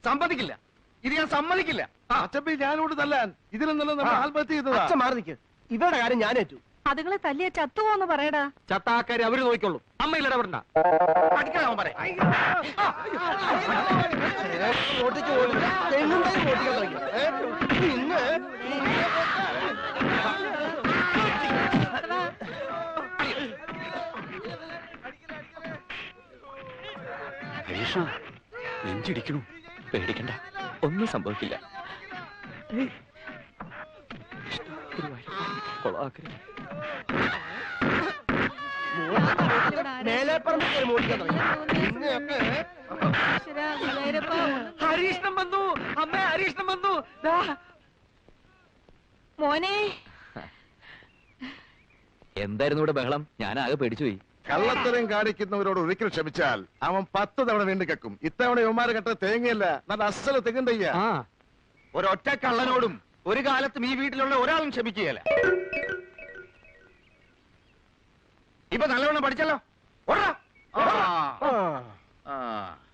സമ്മതിക്കില്ല, ഇത് ഞാൻ സമ്മതിക്കില്ല. അച്ഛപ്പി ഞാനോട് തല്ലാൻ ഇതിലും നല്ല നമ്മൾ ആത്മഹത്യ ചെയ്തതാ. അച്ഛൻ മാറി നിൽക്ക്, ഇവരുടെ കാര്യം ഞാനേറ്റു. അതുങ്ങളെ തല്ലിയ ചത്തുപോന്ന് പറയടാ. ചത്താക്കാരി അവര് നോക്കിക്കൊള്ളു, അമ്മ ഇടപെടണ്ട. നെഞ്ചിടിക്കണു, പേടിക്കണ്ട, ഒന്നും സംഭവിക്കില്ല. ഹരീഷ്ണം വന്നു, അമ്മ ഹരീഷ്ണം വന്നു. മോനെ എന്തായിരുന്നു ഇവിടെ ബഹളം? ഞാൻ ആകെ പേടിച്ചുപോയി. കള്ളത്തരം കാണിക്കുന്നവരോട് ഒരിക്കൽ ക്ഷമിച്ചാൽ അവൻ 10 തവണ വീണ്ടും കക്കും. ഇത്തവണ യുവമാരെ കെട്ട തേങ്ങയല്ല, നല്ല അസല തെങ്ങണ്ടയ്യ. ഒരൊറ്റ കള്ളനോടും ഒരു കാലത്തും ഈ വീട്ടിലുള്ള ഒരാളും ക്ഷമിക്കുകയല്ല. ഇപ്പൊ നല്ലവണ്ണം പഠിച്ചല്ലോ.